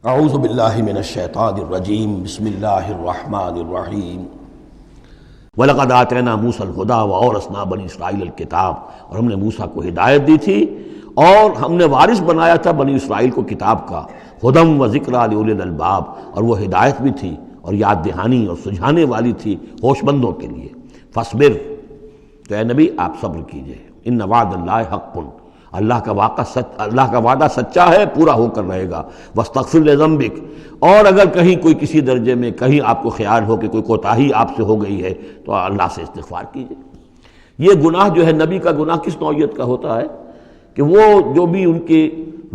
اعوذ باللہ من الشیطان الرجیم بسم اللہ الرحمن الرحیم وَلَقَدْ آتَيْنَا مُوسَى الْهُدَىٰ وَأَوْرَثْنَا بَنِي إِسْرَائِيلَ الْكِتَابَ، اور ہم نے موسیٰ کو ہدایت دی تھی اور ہم نے وارث بنایا تھا بنی اسرائیل کو کتاب کا، ہدی و ذکریٰ لِأُولِي الْأَلْبَاب، اور وہ ہدایت بھی تھی اور یاد دہانی اور سجھانے والی تھی ہوش مندوں کے لیے۔ فاصبر، تو اے نبی آپ صبر کیجئے، ان وعد اللہ حق، اللہ کا وعدہ سچا ہے، پورا ہو کر رہے گا۔ واستغفر لذنبک، اور اگر کہیں کوئی کسی درجے میں کہیں آپ کو خیال ہو کہ کوئی کوتاہی آپ سے ہو گئی ہے تو اللہ سے استغفار کیجئے۔ یہ گناہ جو ہے نبی کا گناہ کس نوعیت کا ہوتا ہے کہ وہ جو بھی ان کی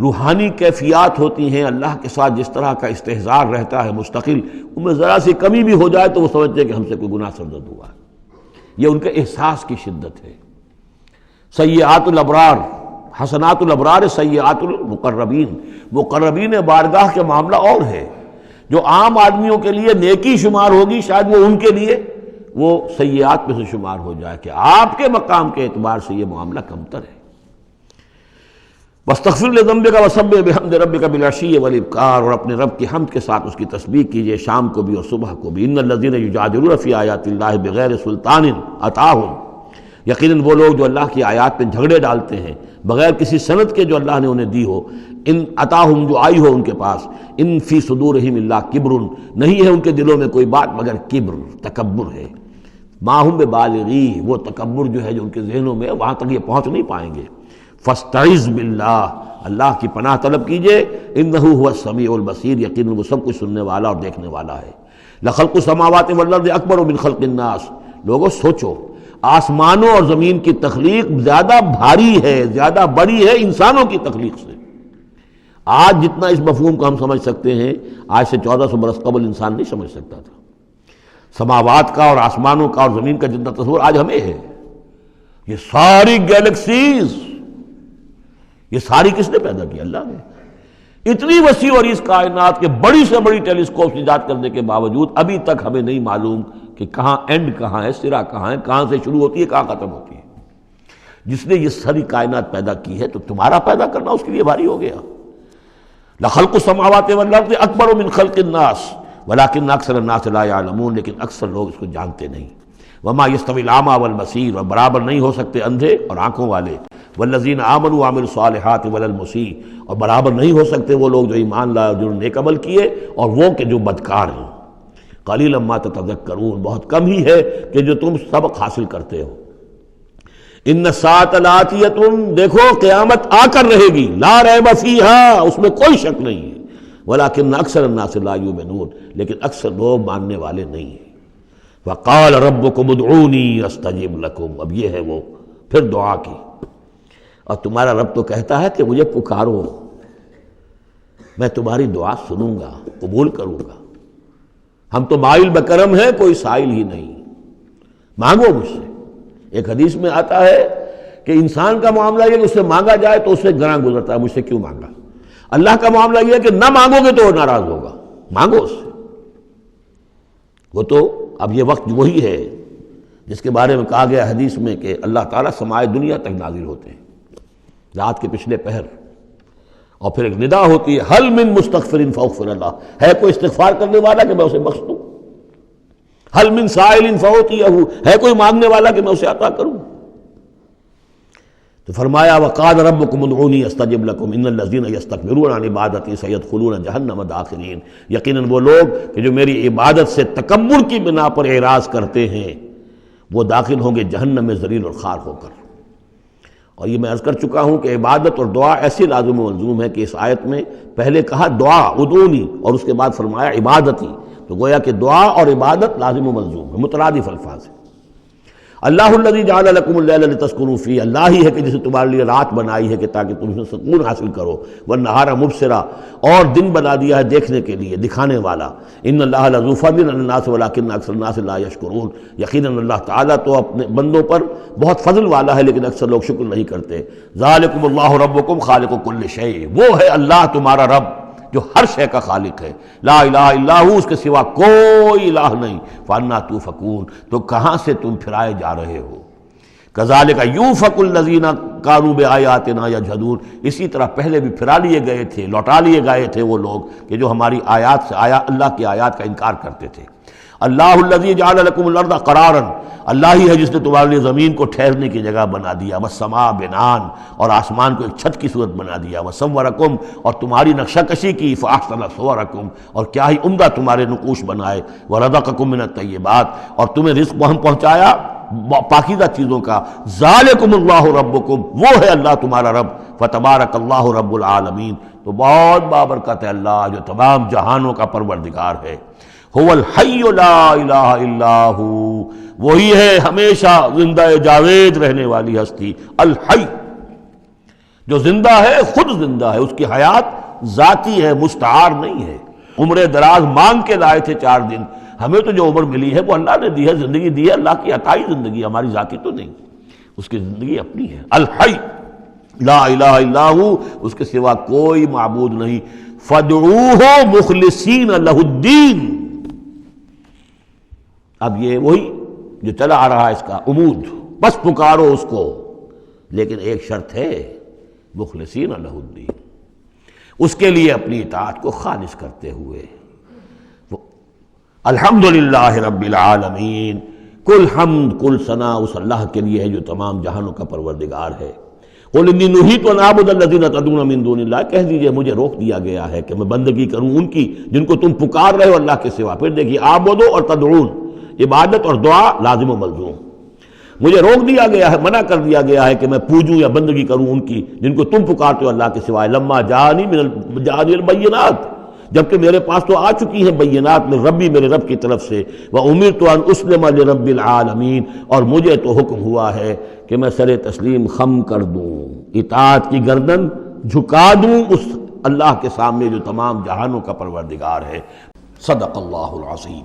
روحانی کیفیات ہوتی ہیں، اللہ کے ساتھ جس طرح کا استحضار رہتا ہے مستقل، ان میں ذرا سی کمی بھی ہو جائے تو وہ سمجھتے ہیں کہ ہم سے کوئی گناہ سرزد ہوا ہے۔ یہ ان کے احساس کی شدت ہے۔ سیئات الابرار حسنات الابرار سیئات المقربین، مقربین بارگاہ کے معاملہ اور ہے۔ جو عام آدمیوں کے لیے نیکی شمار ہوگی شاید وہ ان کے لیے وہ سیئات میں سے شمار ہو جائے کہ آپ کے مقام کے اعتبار سے یہ معاملہ کمتر ہے۔ واستغفر لذنبک وسبح بحمد ربک بالعشی والابکار، اور اپنے رب کی حمد کے ساتھ اس کی تسبیح کیجئے شام کو بھی اور صبح کو بھی۔ ان الذین یجادلون فی آیات اللہ بغیر سلطان اتاہم، یقیناً وہ لوگ جو اللہ کی آیات پہ جھگڑے ڈالتے ہیں بغیر کسی سند کے جو اللہ نے انہیں دی ہو، ان اتاہم جو آئی ہو ان کے پاس، ان فی صدورہم الا کبر، نہیں ہے ان کے دلوں میں کوئی بات مگر کبر، تکبر ہے۔ ما ہم ببالغی، وہ تکبر جو ہے جو ان کے ذہنوں میں وہاں تک یہ پہنچ نہیں پائیں گے۔ فاستعذ باللہ، اللہ کی پناہ طلب کیجئے، انہ هو السمیع البصیر، یقیناً وہ سب کچھ سننے والا اور دیکھنے والا ہے۔ لخلق السماوات والارض اکبر من خلق الناس، لوگوں سوچو، آسمانوں اور زمین کی تخلیق زیادہ بھاری ہے، زیادہ بڑی ہے انسانوں کی تخلیق سے۔ آج جتنا اس مفہوم کو ہم سمجھ سکتے ہیں، آج سے 1400 برس قبل انسان نہیں سمجھ سکتا تھا۔ سماوات کا اور آسمانوں کا اور زمین کا جتنا تصور آج ہمیں ہے، یہ ساری گیلیکسیز، یہ ساری کس نے پیدا کی؟ اللہ نے۔ اتنی وسیع اور اس کائنات کے بڑی سے بڑی ٹیلیسکوپ ایجاد کرنے کے باوجود ابھی تک ہمیں نہیں معلوم کہ کہاں اینڈ کہاں ہے، سرا کہاں ہے، کہاں سے شروع ہوتی ہے کہاں ختم ہوتی ہے۔ جس نے یہ ساری کائنات پیدا کی ہے تو تمہارا پیدا کرنا اس کے لیے بھاری ہو گیا۔ لخلق السماوات والارض اکبر من خلق الناس ولکن اکثر الناس لا یعلمون، لیکن اکثر لوگ اس کو جانتے نہیں۔ وما یستوی الاعمی والبصیر، اور برابر نہیں ہو سکتے اندھے اور آنکھوں والے۔ والذین آمنوا وعملوا الصالحات ولا المسیء، اور برابر نہیں ہو سکتے وہ لوگ جو ایمان لائے اور جنہوں نے نیک عمل کیے اور وہ کہ جو بدکار ہیں۔ قلیلا ما تتذکرون، بہت کم ہی ہے کہ جو تم سبق حاصل کرتے ہو۔ ان الساعۃ لآتیۃ، دیکھو قیامت آ کر رہے گی، لا ریب فیہا، اس میں کوئی شک نہیں ہے، ولکن اکثر الناس لا یؤمنون، لیکن اکثر لوگ ماننے والے نہیں ہیں۔ وقال ربکم ادعونی استجب لکم، اب یہ ہے وہ پھر دعا کی، اور تمہارا رب تو کہتا ہے کہ مجھے پکارو، میں تمہاری دعا سنوں گا، قبول کروں گا۔ ہم تو مائل بکرم ہیں، کوئی سائل ہی نہیں، مانگو مجھ سے۔ ایک حدیث میں آتا ہے کہ انسان کا معاملہ یہ کہ اس سے مانگا جائے تو اس سے گراں گزرتا ہے، مجھ سے کیوں مانگا۔ اللہ کا معاملہ یہ ہے کہ نہ مانگو گے تو وہ ناراض ہوگا، مانگو اس سے۔ وہ تو اب یہ وقت وہی ہے جس کے بارے میں کہا گیا حدیث میں کہ اللہ تعالیٰ سمائے دنیا تک نازل ہوتے ہیں رات کے پچھلے پہر، اور پھر ایک ندا ہوتی ہے، حل من مستغفر فاغفر اللہ، ہے کوئی استغفار کرنے والا کہ میں اسے بخش دوں؟ حل من سائل فاعطیہ، ہے کوئی مانگنے والا کہ میں اسے عطا کروں؟ تو فرمایا وقال ربکم ادعونی استجب لکم ان الذین یستکبرون عن عبادتی سیدخلون جہنم داخرین، یقیناً وہ لوگ کہ جو میری عبادت سے تکبر کی بنا پر اعراض کرتے ہیں وہ داخل ہوں گے جہنم میں ذلیل اور خوار ہو کر۔ اور یہ میں عرض کر چکا ہوں کہ عبادت اور دعا ایسی لازم و ملزوم ہے کہ اس آیت میں پہلے کہا دعا ادعونی اور اس کے بعد فرمایا عبادتی، تو گویا کہ دعا اور عبادت لازم و ملزوم ہے، مترادف الفاظ ہیں۔ اللہ الذی جعل لکم اللیل لتسکنوا فیہ، اللہ ہی ہے کہ جسے تمہارے لیے رات بنائی ہے کہ تاکہ تم اس میں سکون حاصل کرو، والنہار مبصرا، اور دن بنا دیا ہے دیکھنے کے لیے، دکھانے والا۔ ان اللہ لذو فضل علی الناس ولکن اکثر الناس لا یشکرون، یقیناً اللہ تعالیٰ تو اپنے بندوں پر بہت فضل والا ہے لیکن اکثر لوگ شکر نہیں کرتے۔ ذالکم اللہ ربکم خالق کل شیء، وہ ہے اللہ تمہارا رب جو ہر شے کا خالق ہے، لا الہ الا ہو، اس کے سوا کوئی الہ نہیں۔ فانا توفکون، تو کہاں سے تم پھرائے جا رہے ہو؟ کذالک یوفک الذین کانوا بآیاتنا یجحدون، اسی طرح پہلے بھی پھرا لیے گئے تھے، لوٹا لیے گئے تھے وہ لوگ کہ جو ہماری آیات سے اللہ کی آیات کا انکار کرتے تھے۔ اللہ الذی جعل لکم الارض قرارا، اللہ ہی ہے جس نے تمہارے لیے زمین کو ٹھہرنے کی جگہ بنا دیا، والسماء بناء، اور آسمان کو ایک چھت کی صورت بنا دیا، وصورکم، اور تمہاری نقشہ کشی کی، فاحسن صورکم، اور کیا ہی عمدہ تمہارے نقوش بنائے، ورزقکم من الطیبات، اور تمہیں رزق ہم پہنچایا پاکیزہ چیزوں کا، ذالکم اللہ ربکم، وہ ہے اللہ تمہارا رب، فتبارک اللہ رب العالمین، تو بہت بابرکت ہے اللہ جو تمام جہانوں کا پروردگار ہے۔ هو الحی لا الہ الا ہو، وہی ہے ہمیشہ زندہ جاوید رہنے والی ہستی، الحی، جو زندہ ہے، خود زندہ ہے، اس کی حیات ذاتی ہے، مستعار نہیں ہے۔ عمر دراز مانگ کے لائے تھے 4 دن، ہمیں تو جو عمر ملی ہے وہ اللہ نے دی ہے، زندگی دی ہے، اللہ کی عطائی زندگی، ہماری ذاتی تو نہیں، اس کی زندگی اپنی ہے۔ الحی لا الہ الا ہو، اس کے سوا کوئی معبود نہیں، فادعوہ مخلصین لہ الدین۔ اب یہ وہی جو چلا آ رہا ہے اس کا عمود، بس پکارو اس کو، لیکن ایک شرط ہے، مخلصین لہ الدین، اس کے لیے اپنی اطاعت کو خالص کرتے ہوئے۔ الحمدللہ رب العالمین، کل حمد کل ثنا اس اللہ کے لیے ہے جو تمام جہانوں کا پروردگار ہے۔ قل انی نہیت ان اعبد الذین تدعون من دون اللہ، کہہ دیجئے مجھے روک دیا گیا ہے کہ میں بندگی کروں ان کی جن کو تم پکار رہے ہو اللہ کے سوا۔ پھر دیکھیے اعبدو اور تدعون، عبادت اور دعا لازم و ملزوم۔ مجھے روک دیا گیا ہے، منع کر دیا گیا ہے کہ میں پوجوں یا بندگی کروں ان کی جن کو تم پکارتے ہو اللہ کے سوائے۔ لما جانی البینات، جبکہ میرے پاس تو آ چکی ہیں بینات من ربی، میرے رب کی طرف سے، وَأُمِرْتُ أَنْ أُسْلِمَ لِرَبِّ الْعَالَمِينَ، اور مجھے تو حکم ہوا ہے کہ میں سر تسلیم خم کر دوں، اطاعت کی گردن جھکا دوں اس اللہ کے سامنے جو تمام جہانوں کا پروردگار ہے۔ صدق اللہ العظیم۔